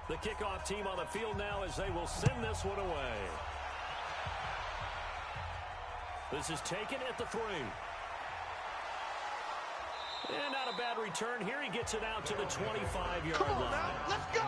The kickoff team on the field now as they will send this one away. This is taken at the 3. And not a bad return here. He gets it out to the 25-yard line. Now, let's go.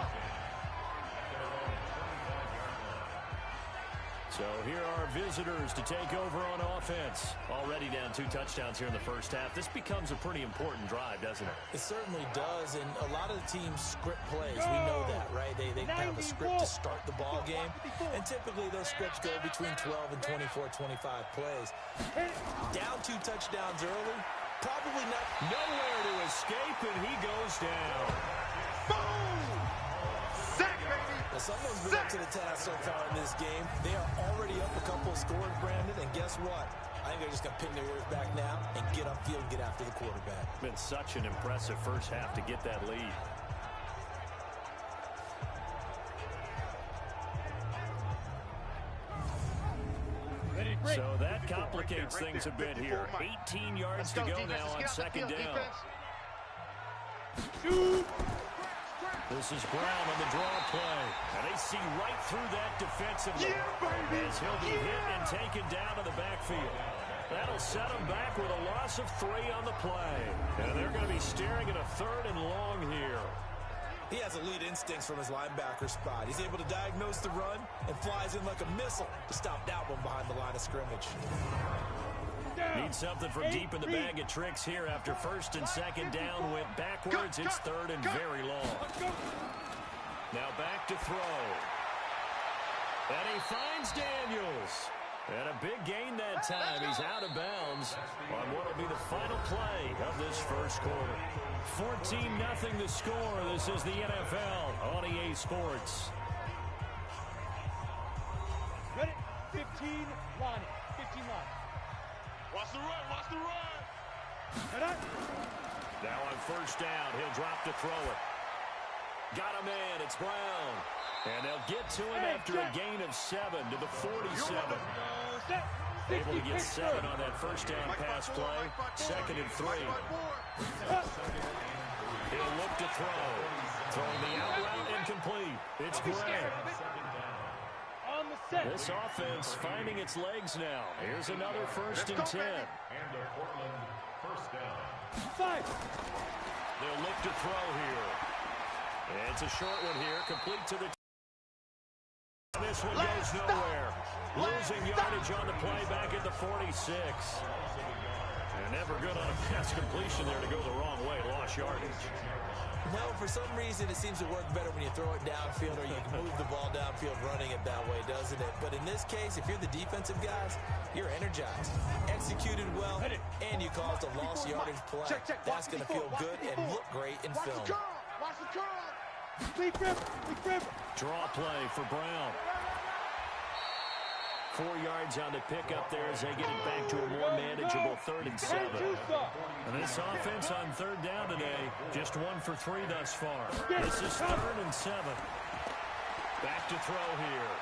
So here are visitors to take over on offense. Already down 2 touchdowns here in the first half. This becomes a pretty important drive, doesn't it? It certainly does, and a lot of the teams script plays. We know that, right? They have a script to start the ball game, and typically those scripts go between 12 and 24, 25 plays. Down 2 touchdowns early, probably not. Nowhere to escape, and he goes down. Boom! Sack, baby! Now, someone's been up to the task so far in this game. They are already up a couple of scores, Brandon, and guess what? I think they're just going to pin their ears back now and get upfield and get after the quarterback. Been such an impressive first half to get that lead. So that complicates things a bit here. 18 yards to go now on second down. This is Brown on the draw play. And they see right through that defensively. As he'll be hit and taken down to the backfield. That'll set him back with a loss of 3 on the play. And they're going to be staring at a 3rd and long here. He has elite instincts from his linebacker spot. He's able to diagnose the run and flies in like a missile to stop that one behind the line of scrimmage. Need something from deep in the bag of tricks here after 1st and 2nd down went backwards. It's 3rd and very long. Now back to throw. And he finds Daniels. And a big gain that time. He's out of bounds on what will be the final play of this first quarter. 14-0 the score. This is the NFL on EA Sports. Ready? 15 line. 15 line. Watch the run, watch the run. Now on 1st down, he'll drop to throw it. Got a man, it's Brown. And they'll get to him after a gain of 7 to the 47. Able to get 7 on that 1st down pass play. 2nd and 3. He'll look to throw. Throwing the out route incomplete. It's Gray. This offense finding its legs now. Here's another 1st and 10. And a Portland 1st down. 5. They'll look to throw here. And it's a short one here. Complete to the... This one goes nowhere. Losing yardage on the play back at the 46. And never good on a pass completion there to go the wrong way. Lost yardage. No, for some reason it seems to work better when you throw it downfield or you can move the ball downfield running it that way, doesn't it? But in this case, if you're the defensive guys, you're energized, executed well, and you caused a lost yardage play. That's going to feel good and look great in film. Watch the curl. Draw play for Brown. 4 yards on the pickup there as they get it back to a more manageable 3rd and 7. And this offense on 3rd down today, just 1 for 3 thus far. This is 3rd and 7. Back to throw here.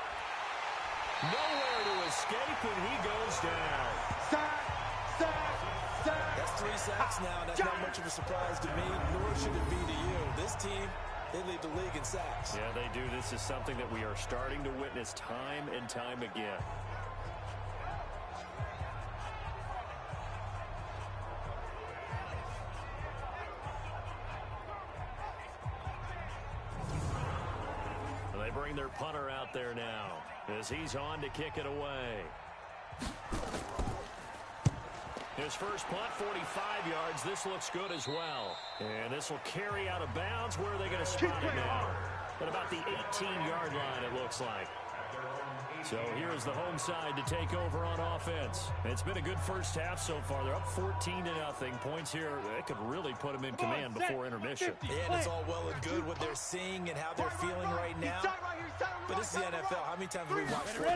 Nowhere to escape, and he goes down. Sack. That's 3 sacks now. That's not much of a surprise to me, nor should it be to you. This team, they lead the league in sacks. Yeah, they do. This is something that we are starting to witness time and time again. They bring their punter out there now as he's on to kick it away. His first punt, 45 yards. This looks good as well. And this will carry out of bounds. Where are they going to spot it now? At about the 18-yard line, it looks like. So here is the home side to take over on offense. It's been a good first half so far. They're up 14-0. Points here, that could really put them in command before intermission. Yeah, and it's all well and good what they're seeing and how they're feeling right now. But this is the NFL. How many times have we watched 14-0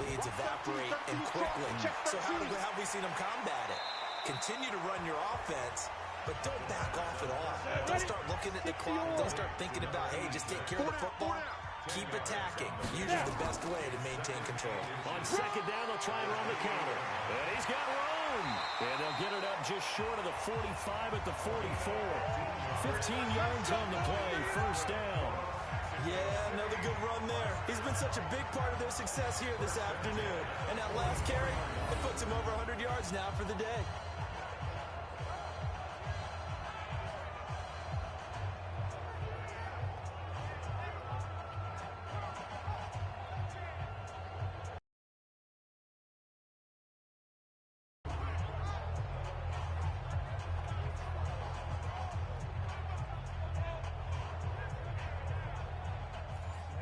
leads evaporate and quickly? So how have we seen them combat it? Continue to run your offense, but don't back off at all. Don't start looking at the clock. Don't start thinking about, hey, just take care of the football. Keep attacking. Usually the best way to maintain control. On 2nd down, they'll try and run the counter. And he's got room. And they'll get it up just short of the 45 at the 44. 15 yards on the play. 1st down. Yeah, another good run there. He's been such a big part of their success here this afternoon. And that last carry, it puts him over 100 yards now for the day.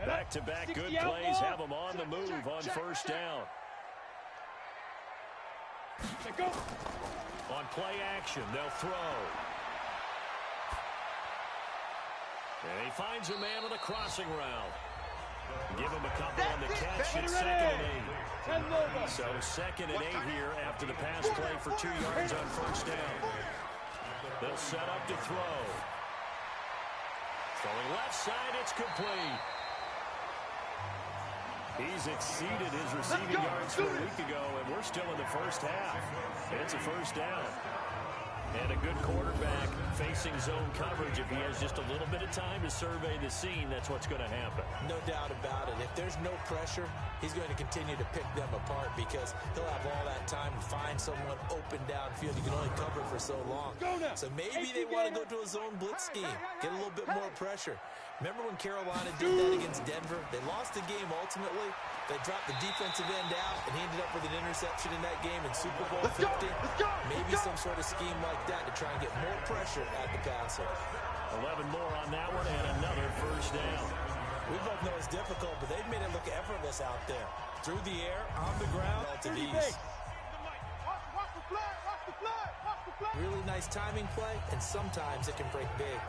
Back-to-back good plays have them on the move on first down. On play action, they'll throw. And he finds a man on the crossing route. Give him a couple on the catch. It's 2nd and 8. So 2nd and 8 here after the pass play for 2 yards on first down. They'll set up to throw. Throwing left side, it's complete. He's exceeded his receiving yards from a week ago, and we're still in the first half. It's a first down. And a good quarterback facing zone coverage. If he has just a little bit of time to survey the scene, that's what's going to happen. No doubt about it. If there's no pressure, he's going to continue to pick them apart because he'll have all that time to find someone open downfield. You can only cover for so long. So maybe they want to go to a zone blitz scheme, get a little bit more pressure. Remember when Carolina did that against Denver? They lost the game ultimately. They dropped the defensive end out, and he ended up with an interception in that game in Super Bowl 50. Maybe some sort of scheme like that to try and get more pressure at the passer. 11 more on that one, and another first down. We both know it's difficult, but they've made it look effortless out there. Through the air, on the ground, to these. Really nice timing play, and sometimes it can break big.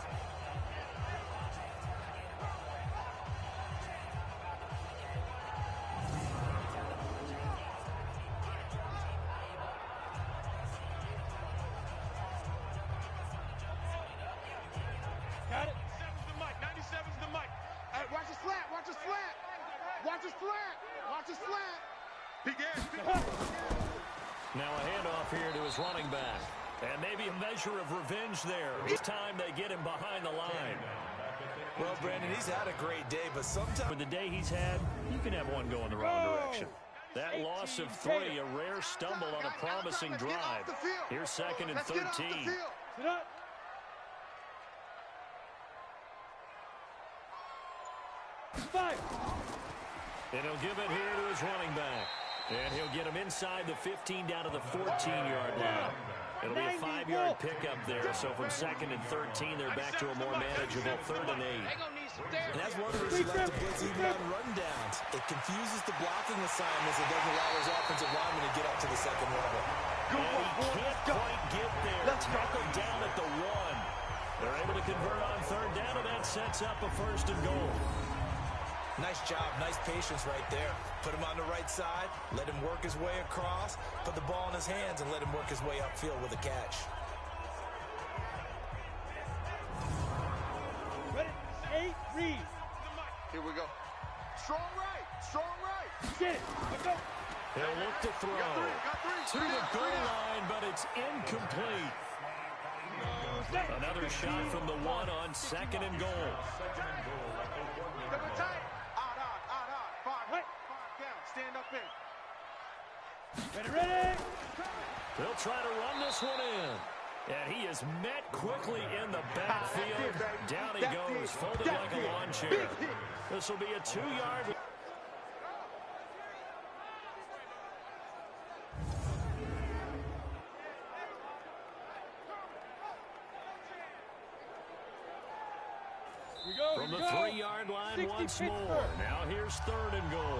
Now a handoff here to his running back. And maybe a measure of revenge there. This time they get him behind the line. Well, Brandon, he's had a great day, but sometimes with the day he's had, you can have one go in the wrong direction. That loss of 3, a rare stumble on a promising drive. Here's 2nd and 13. And he'll give it here to his running back. And he'll get him inside the 15 down to the 14-yard line. It'll be a 5-yard pickup there. So from 2nd and 13, they're back to a more manageable 3rd and 8. And that's one of the reasons you like to blitz even on rundowns. It confuses the blocking assignments. It doesn't allow those offensive linemen to get up to the second level. And he can't quite get there. Tackled down at the 1. They're able to convert on 3rd down, and that sets up a 1st and goal. Nice job, nice patience right there. Put him on the right side, let him work his way across, put the ball in his hands, and let him work his way upfield with a catch. Ready, 8, read. Here we go. Strong right, strong right. Get it, let's go. They'll look to throw to the goal line, but it's incomplete. Another shot from the 1 on 2nd and goal. Stand up in. Ready. They'll try to run this one in. And he is met quickly in the backfield. Down he goes, folded like a lawn chair. This will be a 2-yard. From the 3-yard line once more. Now here's 3rd and goal.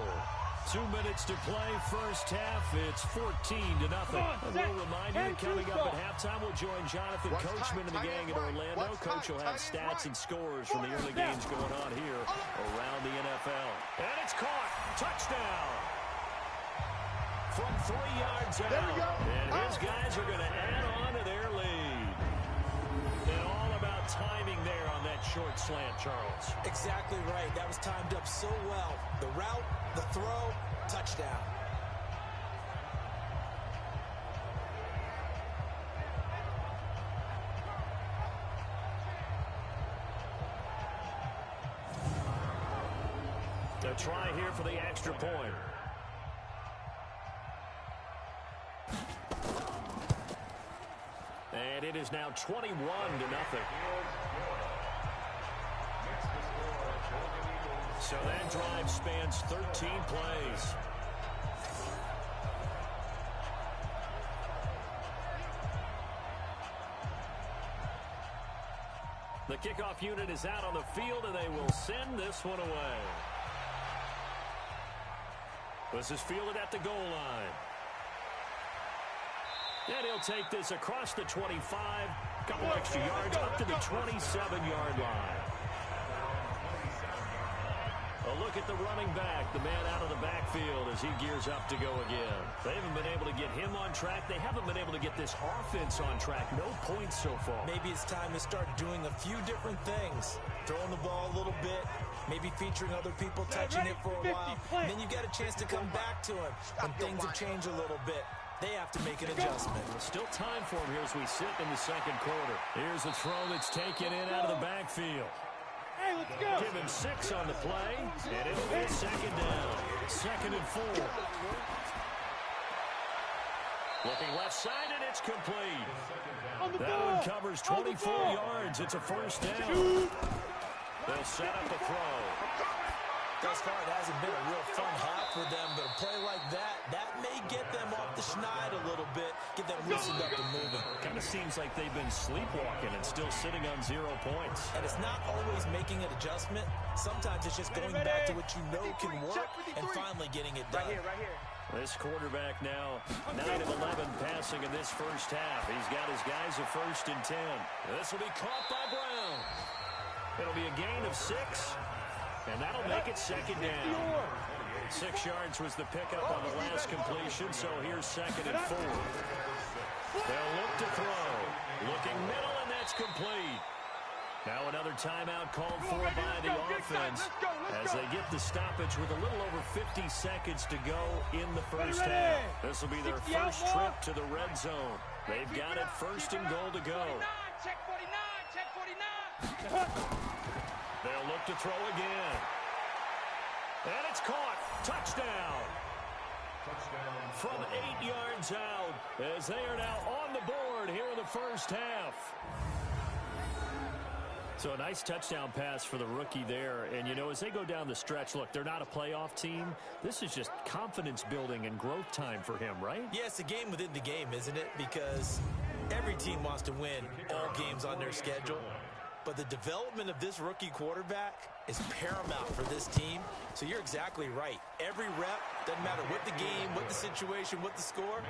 2 minutes to play, first half. It's 14-0. And we'll remind you that coming up at halftime, we'll join Jonathan Coachman and the gang in Orlando. Coach will have stats and scores from the early games going on here around the NFL. And it's caught. Touchdown. From 3 yards out. And his guys are going to add on to their lead. And all about timing there on that short slant, Charles. Exactly right. That was timed up so well. The route, the throw, touchdown. So try here for the extra point. And it is now 21-0. So that drive spans 13 plays. The kickoff unit is out on the field, and they will send this one away. This is fielded at the goal line. And he'll take this across the 25, couple extra yards up to the 27-yard line. A look at the running back, the man out of the backfield as he gears up to go again. They haven't been able to get him on track. They haven't been able to get this offense on track. No points so far. Maybe it's time to start doing a few different things. Throwing the ball a little bit, maybe featuring other people touching it for a while. And then you get a chance to come back to him when things have changed a little bit. They have to make an adjustment. Still time for him here as we sit in the second quarter. Here's a throw that's taken in out of the backfield. Hey, let's go. Give him 6 on the play, and it'll be second down. 2nd and 4. Looking left side, and it's complete. That one covers 24 yards. It's a first down. They'll set up the throw. Thus far, it hasn't been a real fun half for them, but a play like that may get them off the schneid a little bit, get them loosened up and moving. Kind of seems like they've been sleepwalking and still sitting on 0 points. And it's not always making an adjustment. Sometimes it's just going back to what you know can work and finally getting it done. Right here. This quarterback now 9 of 11 passing in this first half. He's got his guys a 1st and 10. This will be caught by Brown. It'll be a gain of 6. And that'll make it second down. 6 yards was the pickup on the last completion, so here's 2nd and 4. They'll look to throw. Looking middle, and that's complete. Now another timeout called for by the offense as they get the stoppage with a little over 50 seconds to go in the first half. This will be their first trip to the red zone. They've got it 1st and goal to go. Check 49, check 49. They'll look to throw again. And it's caught. Touchdown. From 8 yards out as they are now on the board here in the first half. So a nice touchdown pass for the rookie there. And, you know, as they go down the stretch, look, they're not a playoff team. This is just confidence building and growth time for him, right? Yeah, it's a game within the game, isn't it? Because every team wants to win all games on their schedule. But the development of this rookie quarterback is paramount for this team. So you're exactly right. Every rep, doesn't matter what the game, what the situation, what the score,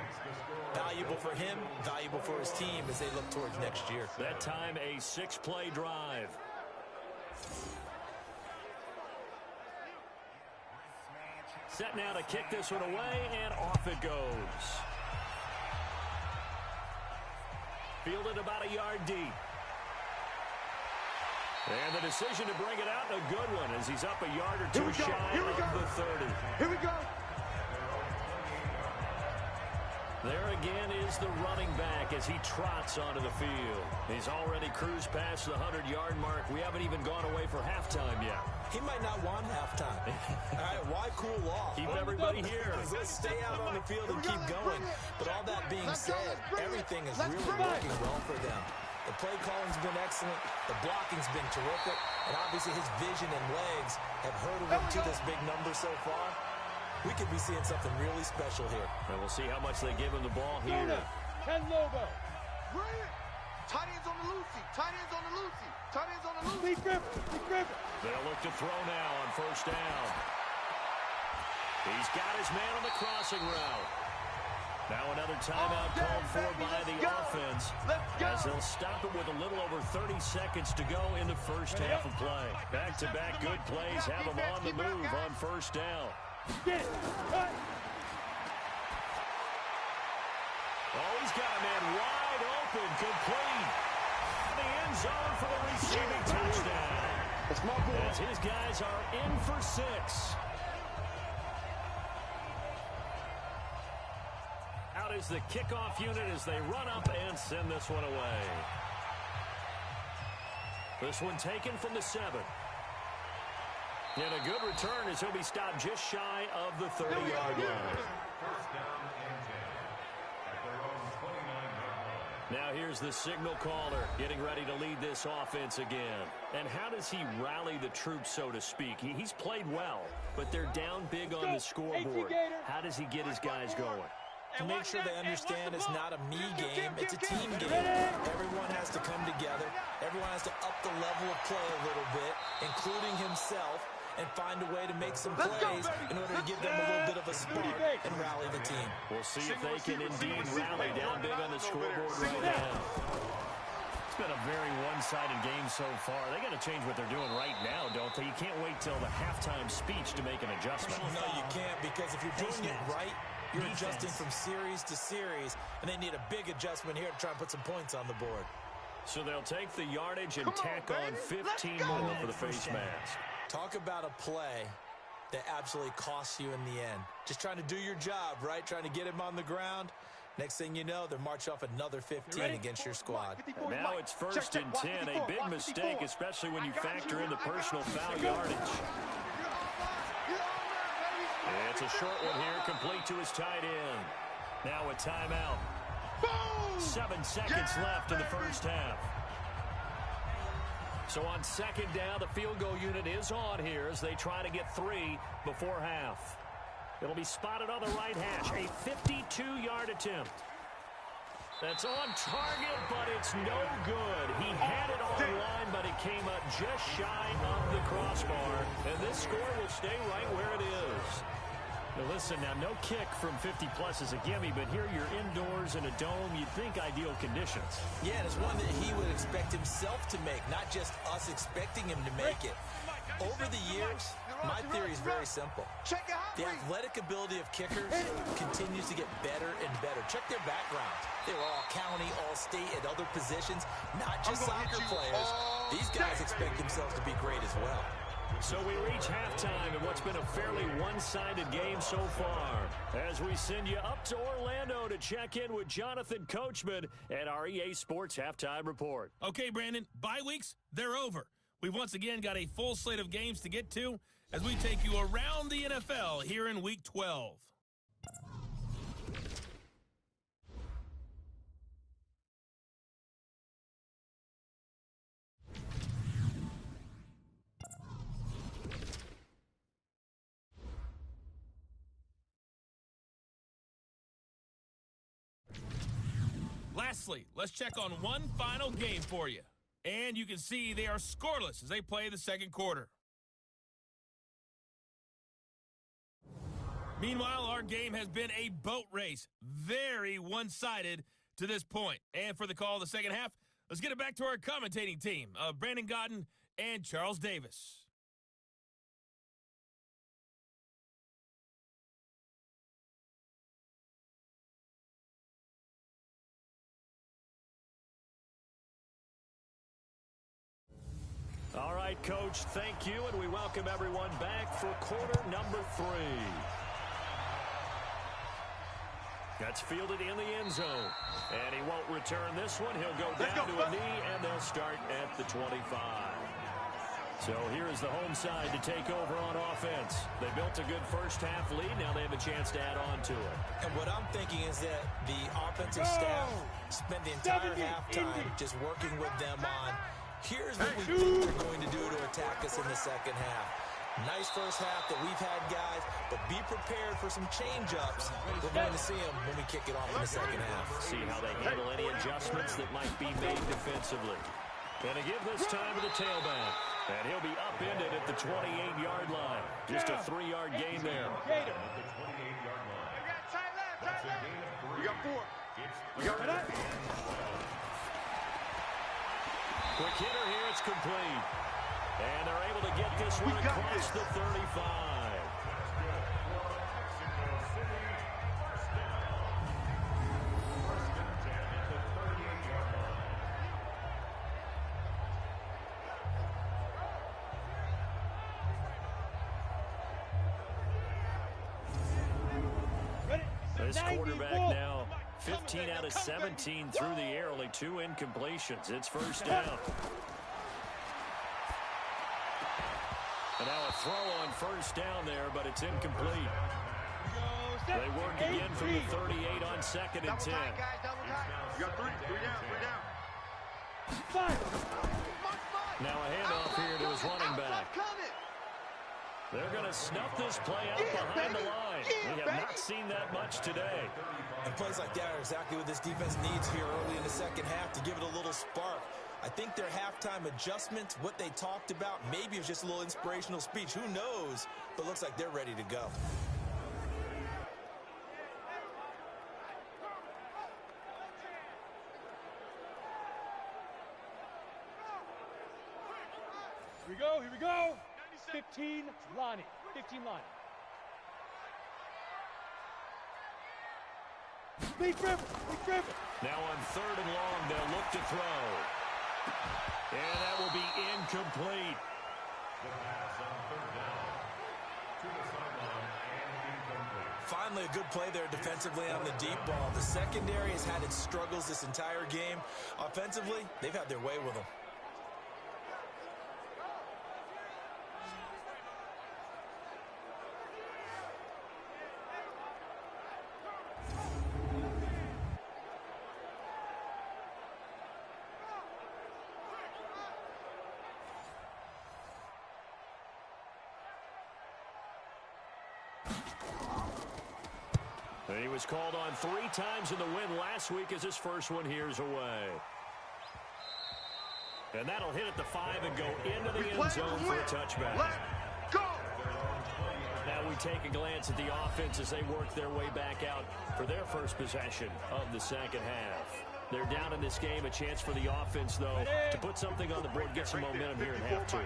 valuable for him, valuable for his team as they look towards next year. That time a 6-play drive. Set now to kick this one away, and off it goes. Fielded about a yard deep. And the decision to bring it out, a good one, as he's up a yard or two shy of the 30. Here we go. There again is the running back as he trots onto the field. He's already cruised past the 100-yard mark. We haven't even gone away for halftime yet. He might not want halftime. All right, why cool off? Keep everybody here. Let's stay out on the field and keep going. But all that being said, everything is really working well for them. The play calling's been excellent. The blocking's been terrific. And obviously his vision and legs have hurdled him to this big number so far. We could be seeing something really special here. And we'll see how much they give him the ball here. Ken Lobo. Tight ends on the Lucy. Tight ends on the Lucy. Tight ends on the Lucy. Lee Griffin. They'll look to throw now on 1st down. He's got his man on the crossing route. Now another timeout called for by the offense as they'll stop it with a little over 30 seconds to go in the first half of play. Back-to-back good plays have them on the move on 1st down. Get it. Cut. Oh, he's got a man wide open, complete. The end zone for the receiving touchdown. That's my boy. As his guys are in for 6. Out is the kickoff unit as they run up and send this one away. This one taken from the 7. And a good return as he'll be stopped just shy of the 30-yard line. First down and 10 at their own 29-yard line. Now here's the signal caller getting ready to lead this offense again. And how does he rally the troops, so to speak? He's played well, but they're down big on the scoreboard. How does he get his guys going? To make sure they understand it's not a me game, it's a team game. Everyone has to come together. Everyone has to up the level of play a little bit, including himself, and find a way to make some plays in order to give them a little bit of a spark and rally the team. We'll see if they can indeed rally down big on the scoreboard right now. It's been a very one-sided game so far. They got to change what they're doing right now, don't they? You can't wait till the halftime speech to make an adjustment. No, you can't, because if you're doing it right, you're adjusting from series to series, and they need a big adjustment here to try and put some points on the board. So they'll take the yardage and tack on 15 more for the face mask. Talk about a play that absolutely costs you in the end. Just trying to do your job, right? Trying to get him on the ground. Next thing you know, they're march off another 15 against your squad. Now it's 1st and 10. A big mistake, especially when you factor in the personal foul yardage. It's a short one here, complete to his tight end. Now a timeout. 7 seconds left in the first half. So on 2nd down, the field goal unit is on here as they try to get 3 before half. It'll be spotted on the right hash. A 52-yard attempt. That's on target, but it's no good. He had it on line, but it came up just shy of the crossbar. And this score will stay right where it is. Now listen, now no kick from 50-plus is a gimme, but here you're indoors in a dome. You'd think ideal conditions. Yeah, and it's one that he would expect himself to make, not just us expecting him to make it. Over the years, my theory is very simple. The athletic ability of kickers continues to get better and better. Check their backgrounds. They were all county, all state, at other positions, not just soccer players. These guys expect themselves to be great as well. So we reach halftime in what's been a fairly one-sided game so far. As we send you up to Orlando to check in with Jonathan Coachman at our EA Sports Halftime Report. Okay, Brandon, bye weeks, they're over. We've once again got a full slate of games to get to as we take you around the NFL here in Week 12. Lastly, let's check on one final game for you. And you can see they are scoreless as they play the second quarter. Meanwhile, our game has been a boat race. Very one-sided to this point. And for the call of the second half, let's get it back to our commentating team of Brandon Godden and Charles Davis. All right, Coach, thank you, and we welcome everyone back for quarter number 3. That's fielded in the end zone, and he won't return this one. He'll go down to a knee, and they'll start at the 25. So here is the home side to take over on offense. They built a good first half lead. Now they have a chance to add on to it. And what I'm thinking is that the offensive staff spent the entire halftime just working with them on, here's what we think they're going to do to attack us in the second half. Nice first half that we've had, guys, but be prepared for some change-ups. We're going to see them when we kick it off in the second half. See how they handle any adjustments that might be made defensively. And to give this time to the tailback. And he'll be upended at the 28-yard line. Just a 3-yard gain there. At the 28-yard line. That's a gain of 3. We got 4. It's We got 12. Quick hitter here, it's complete. And they're able to get this one across the 35. This quarterback now 15 out of 17 through the air, only 2 incompletions. It's first down. And now a throw on first down there, but it's incomplete. They work again from the 38 on 2nd and 10. You got three down. Now a handoff here to his running back. They're going to snuff this play out behind the line. We have not seen that much today. And plays like that are exactly what this defense needs here early in the second half to give it a little spark. I think their halftime adjustments, what they talked about, maybe it was just a little inspirational speech. Who knows? But looks like they're ready to go. Here we go. 15, Lonnie. 15, Lonnie. Big Griffin. Now on 3rd and long, they'll look to throw. And that will be incomplete. The pass on 3rd down. To the sideline and incomplete. Finally, a good play there defensively on the deep ball. The secondary has had its struggles this entire game. Offensively, they've had their way with them. He was called on 3 times in the win last week as his first one here's away. And that'll hit at the 5 and go into the end zone for a touchback. Let's go! Now we take a glance at the offense as they work their way back out for their first possession of the second half. They're down in this game. A chance for the offense, though, to put something on the board, get some momentum here in half 2.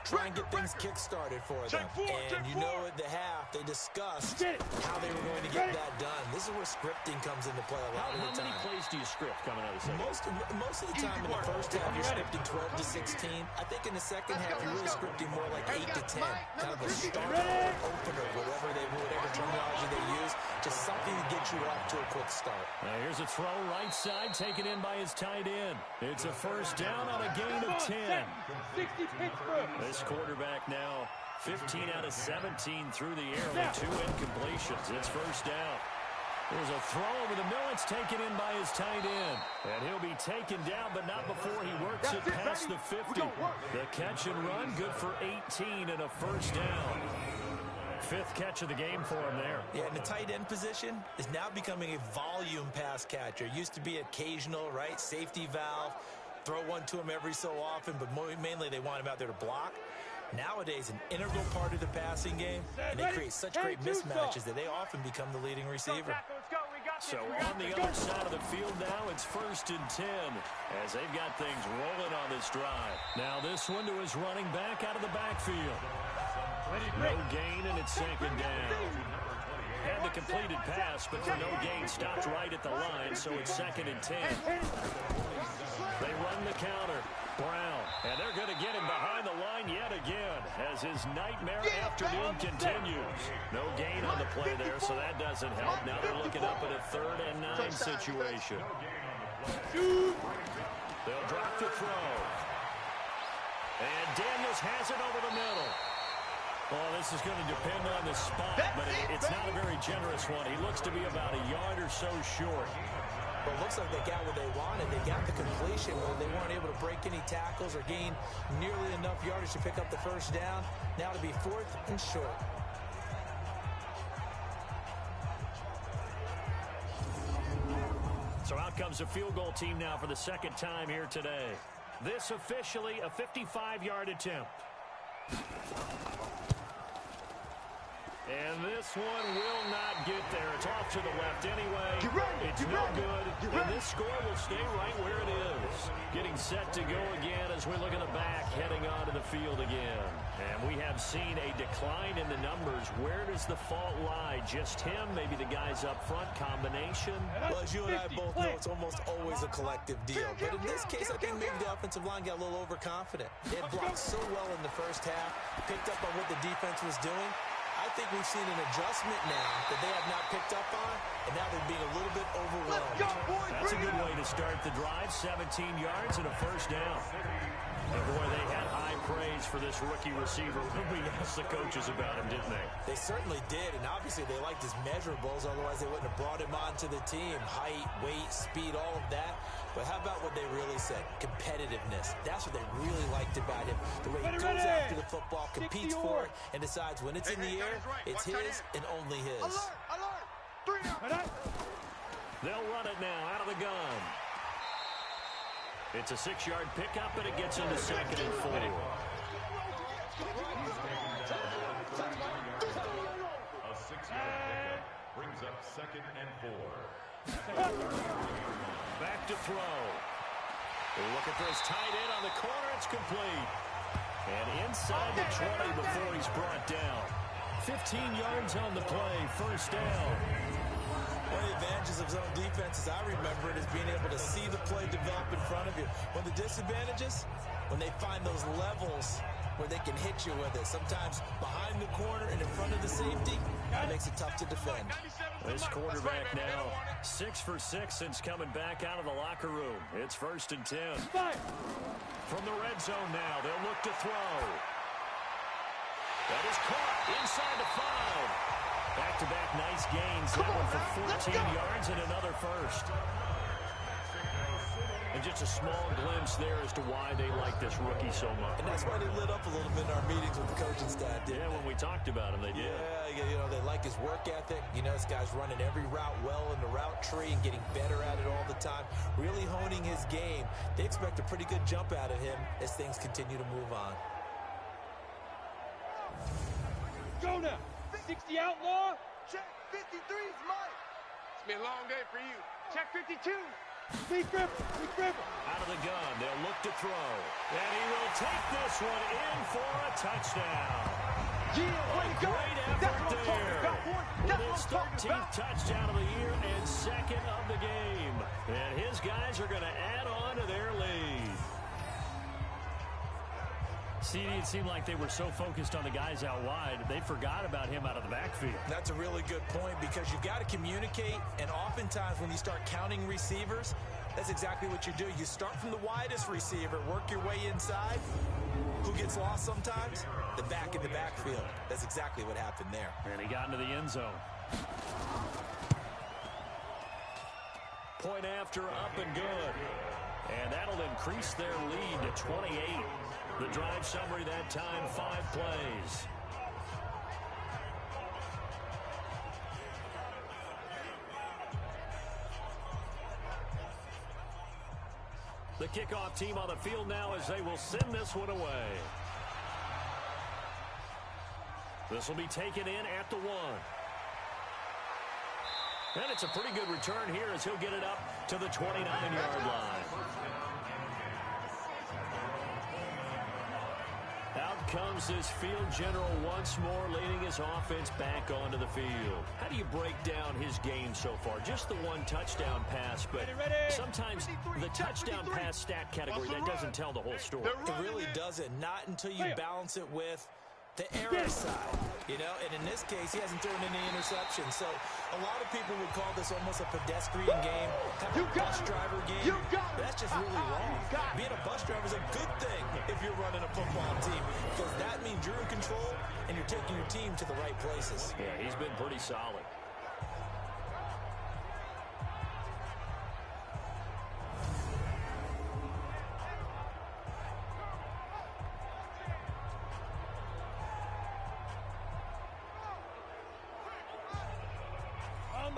Try and get things kick-started for them. And you know at the half, they discussed how they were going to get that done. This is where scripting comes into play a lot of the time. How many plays do you script coming out of the second? Most of the time in the first half, you're scripting 12 to 16. I think in the second half, you're really scripting more like 8 to 10. Kind of a start opener, whatever terminology they use. Just something to get you off to a quick start. Now here's a throw right side, taken in by his tight end. It's a first down on a gain of 10. 60 Pittsburgh. This quarterback now 15 out of 17 through the air with 2 incompletions. It's first down. There's a throw over the middle. It's taken in by his tight end. And he'll be taken down, but not before he works it past the 50. The catch and run, good for 18 and a first down. 5th catch of the game for him there. Yeah, and the tight end position is now becoming a volume pass catcher. Used to be occasional, right? Safety valve. Throw one to him every so often, but mainly they want him out there to block. Nowadays, an integral part of the passing game, and they create such great mismatches that they often become the leading receiver. So on the other side of the field now, it's 1st and 10 as they've got things rolling on this drive. Now this one to his running back out of the backfield. No gain, and it's 2nd down. Had the completed pass, but for no gain, stopped right at the line, so it's 2nd and 10. They run the counter. Brown, and they're going to get him behind the line yet again as his nightmare afternoon continues. No gain on the play there, so that doesn't help. Now they're looking up at a 3rd and 9 situation. They'll drop the throw. And Daniels has it over the middle. Well, this is going to depend on the spot, but it's not a very generous one. He looks to be about a yard or so short. Well, it looks like they got what they wanted. They got the completion where they weren't able to break any tackles or gain nearly enough yardage to pick up the first down. Now to be 4th and short. So out comes a field goal team now for the 2nd time here today. This officially a 55-yard attempt. And this one will not get there. It's off to the left anyway. It's no good. And this score will stay right where it is. Getting set to go again as we look at the back, heading onto the field again. And we have seen a decline in the numbers. Where does the fault lie? Just him? Maybe the guys up front? Combination? Well, as you and I both know, it's almost always a collective deal. But in this case, I think maybe the offensive line got a little overconfident. They had blocked so well in the first half, picked up on what the defense was doing. I think we've seen an adjustment now that they have not picked up on, and now they're being a little bit overwhelmed. That's a good way to start the drive. 17 yards and a first down. And boy, they had high praise for this rookie receiver when we asked the coaches about him, didn't they? They certainly did, and obviously they liked his measurables, otherwise they wouldn't have brought him onto the team. Height, weight, speed, all of that. But how about what they really said? Competitiveness. That's what they really liked about him. The way he goes after the football, competes for it, and decides when it's in the air, it's his and only his. Alert! 3 out. They'll run it now out of the gun. It's a 6-yard pickup, and it gets into 2nd and 4. A 6-yard pickup brings up 2nd and 4. Back to throw. They're looking for his tight end on the corner. It's complete. And inside the 20 before he's brought down. 15 yards on the play. First down. One of the advantages of zone defense, as I remember it, is being able to see the play develop in front of you. One of the disadvantages, when they find those levels where they can hit you with it. Sometimes behind the corner and in front of the safety, that makes it tough to defend. This quarterback now 6 for 6 since coming back out of the locker room. It's 1st and 10. From the red zone now, they'll look to throw. That is caught inside the 5. Back-to-back nice gains. That one for 14 yards and another first. And just a small glimpse there as to why they like this rookie so much. And that's why they lit up a little bit in our meetings with the coaching staff, didn't when we talked about him, they did. Yeah, you know, they like his work ethic. You know, this guy's running every route well in the route tree and getting better at it all the time. Really honing his game. They expect a pretty good jump out of him as things continue to move on. Go now. 60 outlaw. Check 53's Mike. It's been a long day for you. Check 52. Big grip. Out of the gun, they'll look to throw. And he will take this one in for a touchdown. Great effort there. With his 13th touchdown of the year and 2nd of the game. And his guys are going to add on to their lead. CD, it seemed like they were so focused on the guys out wide, they forgot about him out of the backfield. That's a really good point because you've got to communicate, and oftentimes when you start counting receivers, that's exactly what you do. You start from the widest receiver, work your way inside. Who gets lost sometimes? The back in the backfield. That's exactly what happened there. And he got into the end zone. Point after, up and good. And that'll increase their lead to 28. The drive summary that time, 5 plays. The kickoff team on the field now as they will send this one away. This will be taken in at the 1. And it's a pretty good return here as he'll get it up to the 29-yard line. Out comes this field general once more, leading his offense back onto the field. How do you break down his game so far? Just the 1 touchdown pass, but sometimes the touchdown pass stat category, that doesn't tell the whole story. It really doesn't. Not until you balance it with the error side, you know, and in this case, he hasn't thrown any interceptions. So a lot of people would call this almost a pedestrian game, kind of a bus driver game. That's just really wrong. Being a bus driver is a good thing if you're running a football team because that means you're in control and you're taking your team to the right places. Yeah, he's been pretty solid.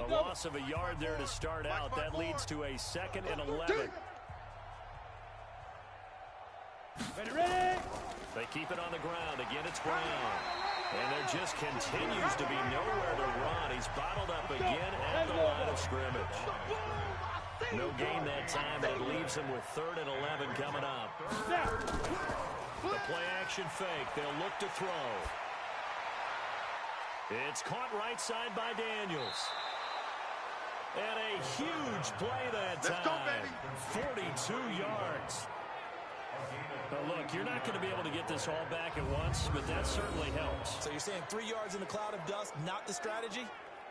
A loss of a yard there to start out. That leads to a 2nd and 11. Ready. They keep it on the ground. Again, it's Brown. And there just continues to be nowhere to run. He's bottled up again at the line of scrimmage. No gain that time, and it leaves him with 3rd and 11 coming up. The play action fake. They'll look to throw. It's caught right side by Daniels. And a huge play that time. 42 yards. Now look, you're not going to be able to get this all back at once, but that certainly helps. So you're saying 3 yards in a cloud of dust, not the strategy?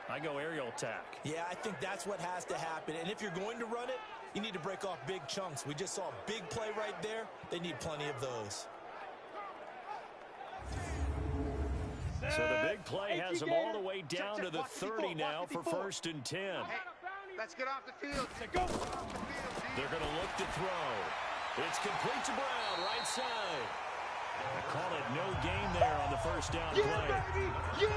I go aerial attack. Yeah, I think that's what has to happen. And if you're going to run it, you need to break off big chunks. We just saw a big play right there. They need plenty of those. So the big play has them all the way down to the 30 now for 1st and 10. Hey, let's get off the field. Go. They're going to look to throw. It's complete to Brown, right side. I call it no gain there on the first down play. Baby. Yeah.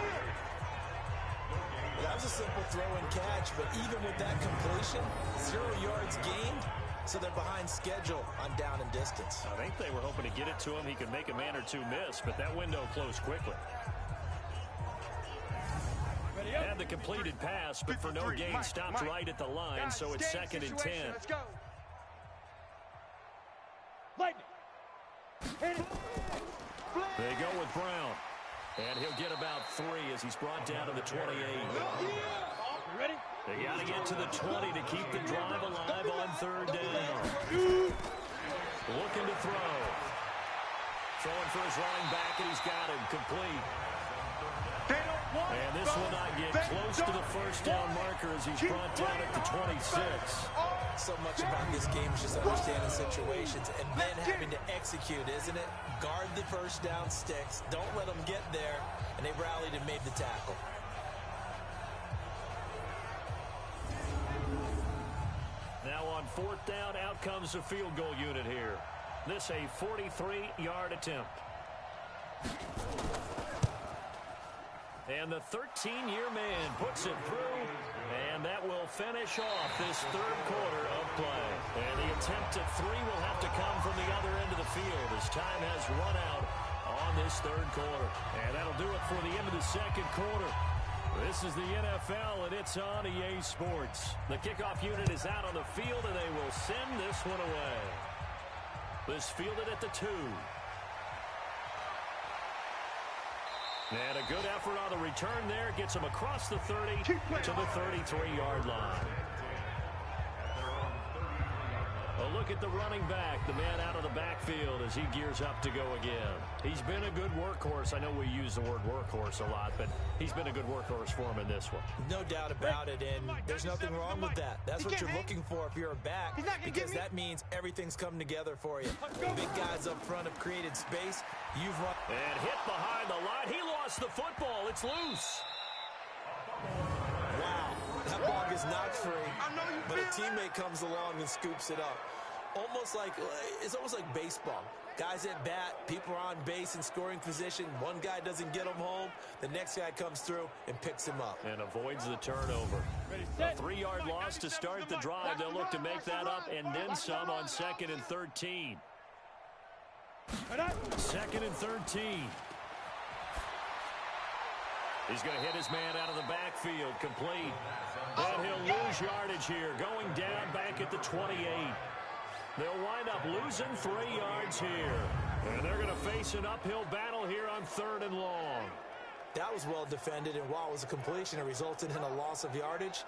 That was a simple throw and catch, but even with that completion, 0 yards gained, so they're behind schedule on down and distance. I think they were hoping to get it to him. He could make a man or two miss, but that window closed quickly. Had the completed pass, but for no gain, stopped right at the line, so it's 2nd and 10. Let's go. Lightning. Hit it. They go with Brown, and he'll get about 3 as he's brought down to the 28. You ready? They got to get to the 20 to keep the drive alive on 3rd down. Looking to throw. Throwing for his running back, and he's got him complete. And this will not get close to the first down marker as he's brought down at the 26. So much about this game is just understanding situations and then having to execute, isn't it? Guard the first down sticks. Don't let them get there. And they rallied and made the tackle. Now on 4th down, out comes the field goal unit here. This a 43-yard attempt. And the 13-year man puts it through, and that will finish off this 3rd quarter of play. And the attempt at 3 will have to come from the other end of the field as time has run out on this 3rd quarter. And that'll do it for the end of the 2nd quarter. This is the NFL, and it's on EA Sports. The kickoff unit is out on the field, and they will send this one away. This fielded at the 2. And a good effort on the return there. Gets him across the 30 to the 33-yard line. A look at the running back, the man out of the backfield as he gears up to go again. He's been a good workhorse. I know we use the word workhorse a lot, but he's been a good workhorse for him in this one. No doubt about it, and there's nothing wrong with that. That's what you're looking for if you're a back, because that means everything's come together for you. The big guys up front have created space. You've run. And hit behind the line. He lost the football. It's loose. Wow, that ball gets knocked free, but a teammate comes along and scoops it up. It's almost like baseball. Guys at bat, people are on base in scoring position. One guy doesn't get him home. The next guy comes through and picks him up. And avoids the turnover. A 3-yard loss to start the drive. They'll look to make that up and then some on 2nd and 13. 2nd and 13. He's going to hit his man out of the backfield, complete. And he'll lose yardage here, going down back at the 28. They'll wind up losing 3 yards here. And they're going to face an uphill battle here on 3rd and long. That was well defended, and while it was a completion, it resulted in a loss of yardage.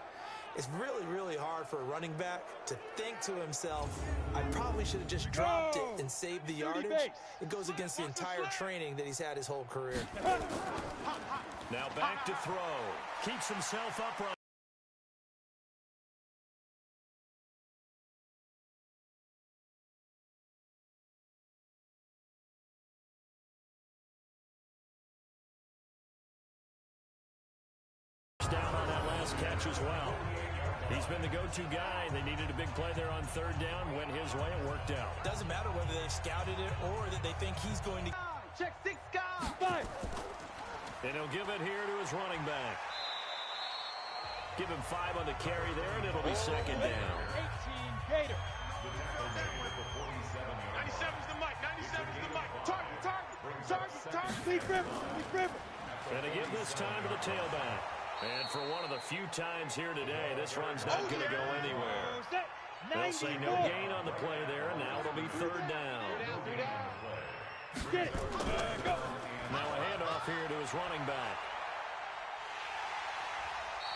It's really, really hard for a running back to think to himself, I probably should have just dropped it and saved the yardage. It goes against the entire training that he's had his whole career. Now back to throw. Keeps himself upright. Down on that last catch as well. He's been the go-to guy. They needed a big play there on 3rd down. Went his way. It worked out. Doesn't matter whether they've scouted it or that they think he's going to. Check 6 guys. And he'll give it here to his running back. Give him 5 on the carry there, and it'll be 2nd down. 18 Gator. 97's the mic. 97's the mic. Target. Big river. And to give this time to the tailback. And for one of the few times here today, this run's not going to go anywhere. They'll say no gain on the play there, and now it'll be 3rd down. Get it. Go. Now a handoff here to his running back.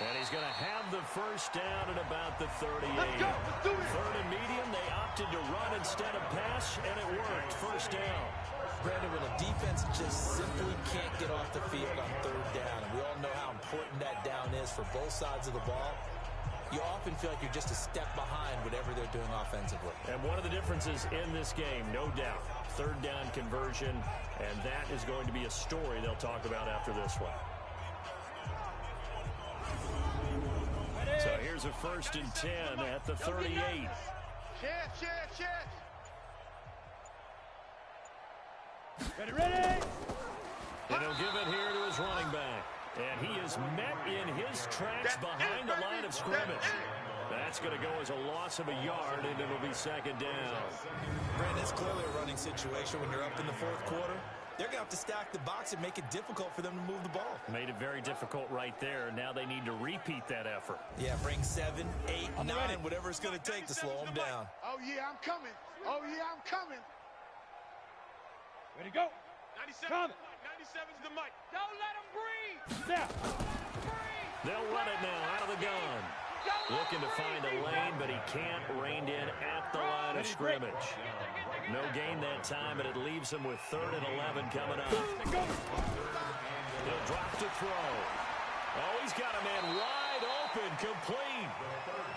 And he's going to have the first down at about the 38. Let's go. Let's do it. 3rd and medium, they opted to run instead of pass, and it worked. First down. Brandon, when a defense just simply can't get off the field on 3rd down, and we all know how important that down is for both sides of the ball, you often feel like you're just a step behind whatever they're doing offensively. And one of the differences in this game, no doubt, third down conversion, and that is going to be a story they'll talk about after this one. So here's a 1st and 10 at the 38. Chance. Ready. And he'll give it here to his running back. And he is met in his tracks behind the line of scrimmage. That's going to go as a loss of a yard, and it'll be 2nd down. Brandon, it's clearly a running situation when you're up in the 4th quarter. They're going to have to stack the box and make it difficult for them to move the ball. Made it very difficult right there. Now they need to repeat that effort. Yeah, bring 7, 8, 9, whatever it's going to take to slow them down. Oh, yeah, I'm coming. Ready, go. 97. Come. 97's the mic. Don't let him breathe. Snap. They'll run it now out of the gun. Looking to find a lane, but he can't rein in at the line of scrimmage. No gain that time, and it leaves him with 3rd and 11 coming up. He'll drop to throw. Oh, he's got a man wide open, complete.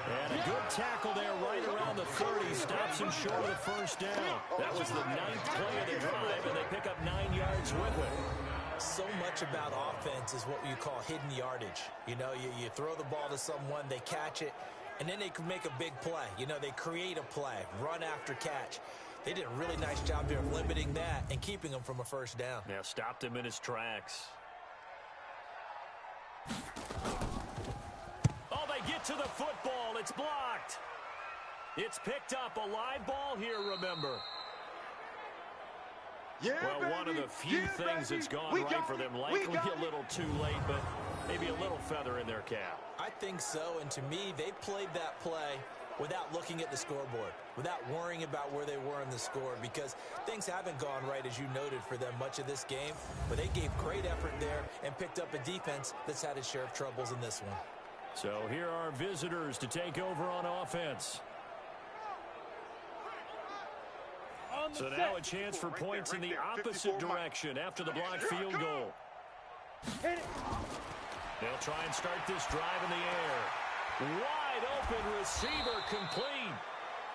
And a good tackle there right around the 30. Stops him short of the 1st down. That was the 9th play of the drive, and they pick up 9 yards with it. So much about offense is what you call hidden yardage. You know, you throw the ball to someone, they catch it, and then they can make a big play. You know, they create a play, run after catch. They did a really nice job there of limiting that and keeping him from a 1st down. Yeah, stopped him in his tracks. Oh, they get to the football. It's blocked. It's picked up. A live ball here, remember. Yeah, well, one of the few things that's gone right for them. Likely a little too late, but maybe a little feather in their cap. I think so, and to me, they played that play without looking at the scoreboard, without worrying about where they were in the score, because things haven't gone right, as you noted, for them much of this game. But they gave great effort there and picked up a defense that's had its share of troubles in this one. So here are visitors to take over on offense. So now a chance for points in the opposite direction after the blocked field goal. They'll try and start this drive in the air. Wide open receiver complete.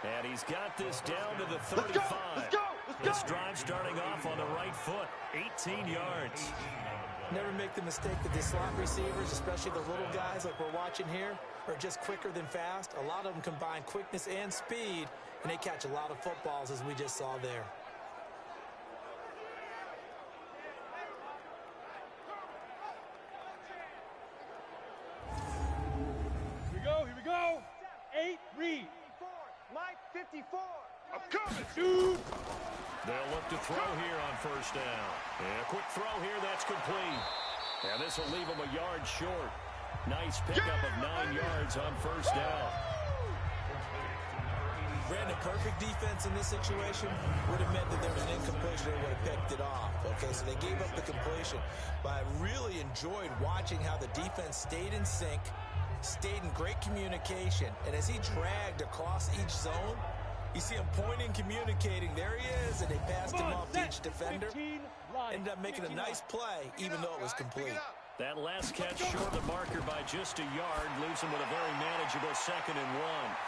And he's got this down to the 35. This drive starting off on the right foot. 18 yards. Never make the mistake that the slot receivers, especially the little guys like we're watching here, are just quicker than fast. A lot of them combine quickness and speed, and they catch a lot of footballs, as we just saw there. Here we go. 8, read. Mike 54. I'm coming. Dude. They'll look to throw here on 1st down. And a quick throw here, that's complete. And this will leave them a yard short. Nice pickup of 9 yards on 1st down. Brandon, perfect defense in this situation would have meant that there was an incompletion. They would have picked it off. Okay, so they gave up the completion. But I really enjoyed watching how the defense stayed in sync, stayed in great communication, and as he dragged across each zone, you see him pointing, communicating. There he is, and they passed him off to each defender. Ended up making a nice play, even though it was complete. That last catch short of the marker by just a yard leaves him with a very manageable 2nd and 1.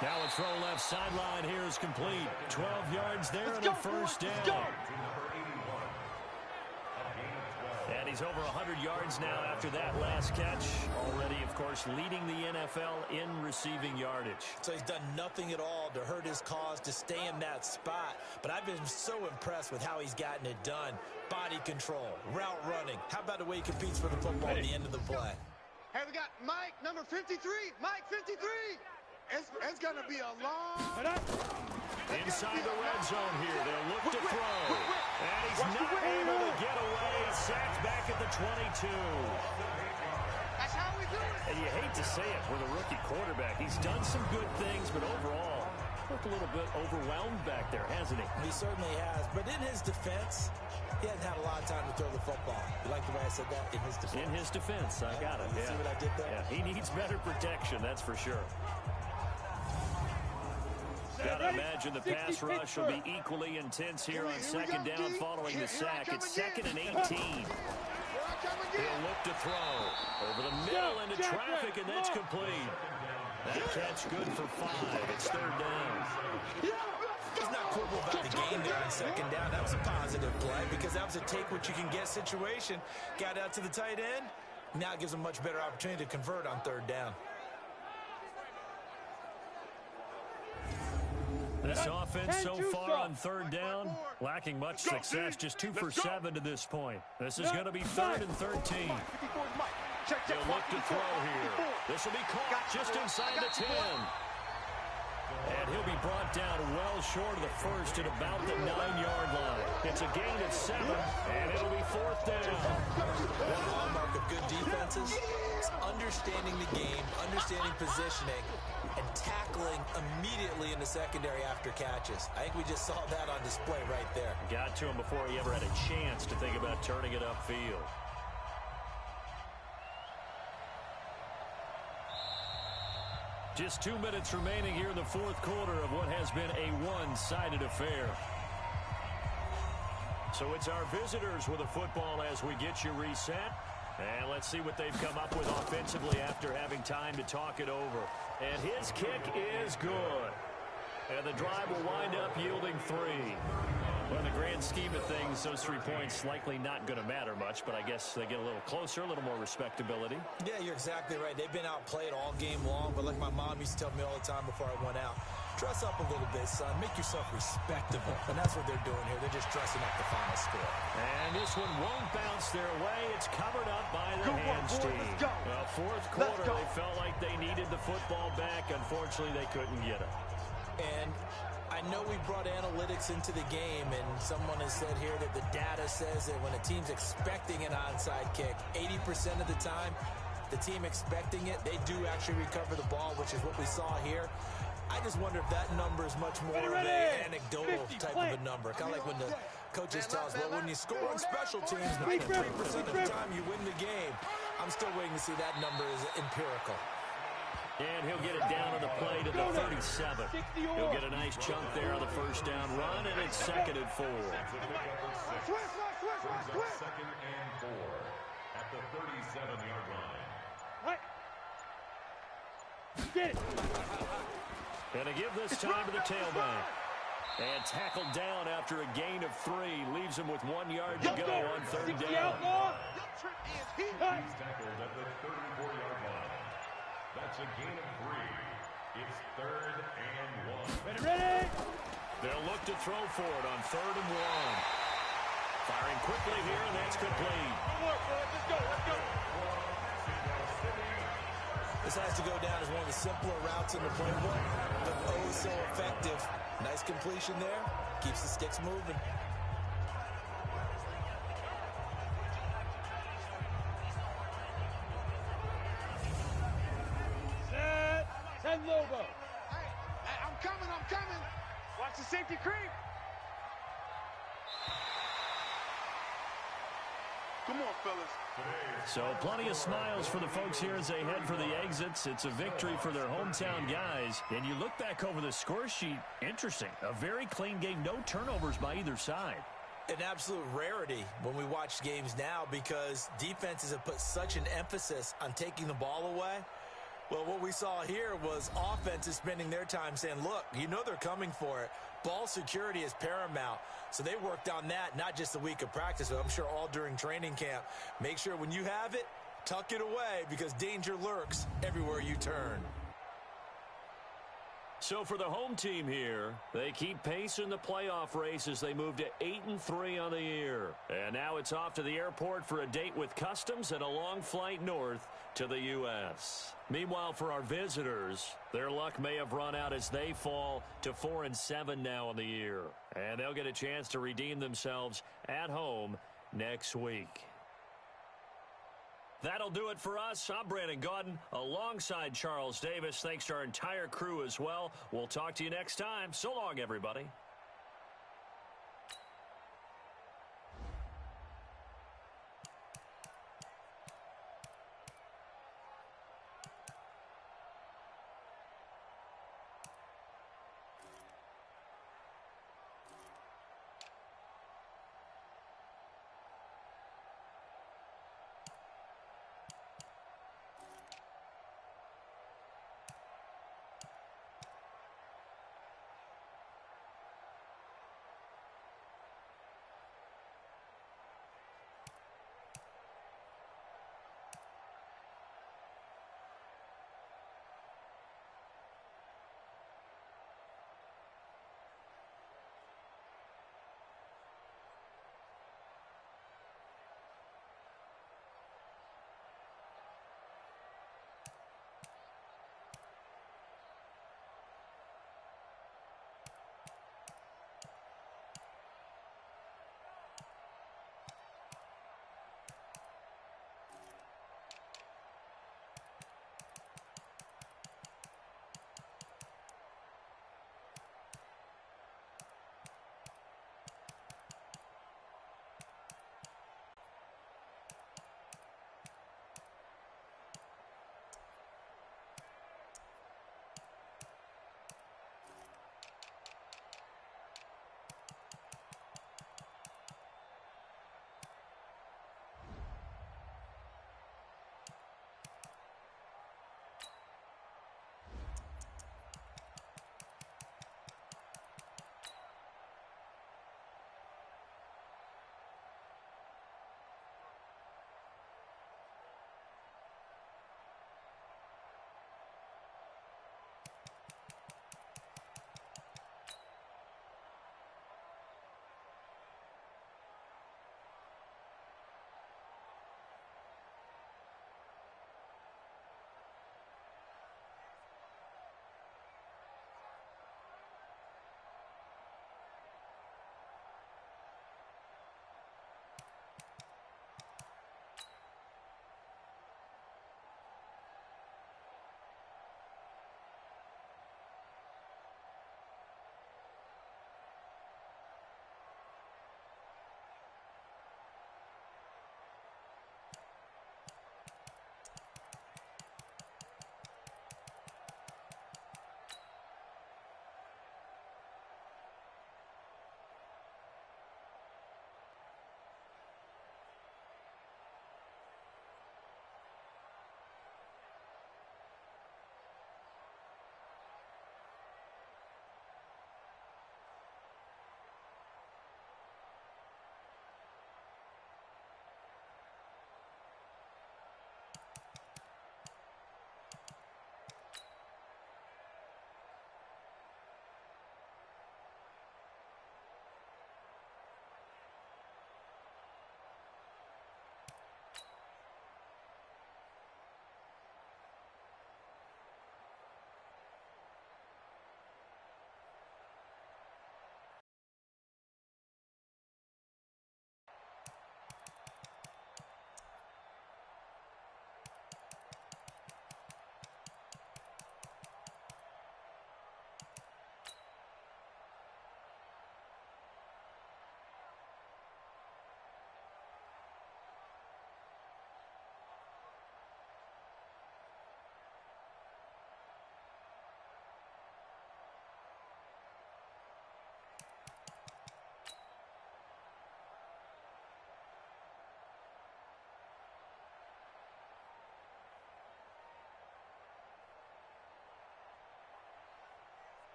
Now a throw left sideline here is complete. 12 yards there and a 1st down. And he's over 100 yards now after that last catch. Already, of course, leading the NFL in receiving yardage. So he's done nothing at all to hurt his cause, to stay in that spot. But I've been so impressed with how he's gotten it done. Body control, route running. How about the way he competes for the football at the end of the play? Hey, we got Mike, number 53. Mike 53. It's going to be a long... Inside the red zone here. They'll look to throw. And he's not able to get away. Sacked back at the 22. That's how we do it. And you hate to say it with a rookie quarterback. He's done some good things, but overall, looked a little bit overwhelmed back there, hasn't he? He certainly has. But in his defense, he hasn't had a lot of time to throw the football. You like the way I said that? In his defense. In his defense. I got it. You see what I did there? Yeah, he needs better protection, that's for sure. Gotta imagine the pass rush will be equally intense here on 2nd down following the sack. It's 2nd and 18. He'll look to throw. Over the middle into traffic, and that's complete. That catch good for 5. It's 3rd down. Let's not quibble about the game there on second down. That was a positive play because that was a take-what-you-can-get situation. Got out to the tight end. Now it gives them a much better opportunity to convert on third down. This offense so far on third down, lacking much success, just 2 for 7 to this point. This is going to be 3rd and 13. They'll look to throw here. This will be caught just inside the 10. And he'll be brought down well short of the first at about the 9-yard line. It's a gain of 7, and it'll be 4th down. One hallmark of good defenses is understanding the game, understanding positioning, and tackling immediately in the secondary after catches. I think we just saw that on display right there. Got to him before he ever had a chance to think about turning it upfield. Just 2 minutes remaining here in the fourth quarter of what has been a one-sided affair. So it's our visitors with the football as we get you reset. And let's see what they've come up with offensively after having time to talk it over. And his kick is good. And the drive will wind up yielding 3. Well, in the grand scheme of things, those 3 points likely not going to matter much, but I guess they get a little closer, a little more respectability. Yeah, you're exactly right. They've been outplayed all game long, but like my mom used to tell me all the time before I went out, dress up a little bit, son. Make yourself respectable. And that's what they're doing here. They're just dressing up the final score. And this one won't bounce their way. It's covered up by the hands team. Well, fourth quarter, they felt like they needed the football back. Unfortunately, they couldn't get it. And I know we brought analytics into the game, and someone has said here that the data says that when a team's expecting an onside kick, 80% of the time, the team expecting it, they do actually recover the ball, which is what we saw here. I just wonder if that number is much more of an anecdotal type of a number. Kind of like when the coaches tell us, well, when you score on special teams, 93% of the time you win the game. I'm still waiting to see that number is empirical. And he'll get it down on the play to the 37. He'll get a nice chunk there on the first down run, and it's 2nd and 4. Second and 4 at the 37-yard line. Get it. And to give this time to the tailback. And tackled down after a gain of 3. Leaves him with 1 yard to go on third down. He's tackled at the 34-yard line. That's a gain of 3. It's 3rd and 1. Ready. They'll look to throw for it on 3rd and 1. Firing quickly here, and that's complete. Let's go. This has to go down as one of the simpler routes in the playbook, but oh so effective. Nice completion there. Keeps the sticks moving. Set. 10 Lobo. Hey, I'm coming. Watch the safety creep. Come on, fellas. So plenty of smiles for the folks here as they head for the exits. It's a victory for their hometown guys. And you look back over the score sheet, interesting. A very clean game, no turnovers by either side. An absolute rarity when we watch games now because defenses have put such an emphasis on taking the ball away. Well, what we saw here was offenses spending their time saying, look, you know they're coming for it. Ball security is paramount. So they worked on that, not just a week of practice, but I'm sure all during training camp. Make sure when you have it, tuck it away because danger lurks everywhere you turn. So for the home team here, they keep pace in the playoff race as they move to 8-3 on the year. And now it's off to the airport for a date with Customs and a long flight north to the U.S. Meanwhile, for our visitors, their luck may have run out as they fall to 4-7 now on the year. And they'll get a chance to redeem themselves at home next week. That'll do it for us. I'm Brandon Gaudin alongside Charles Davis. Thanks to our entire crew as well. We'll talk to you next time. So long, everybody.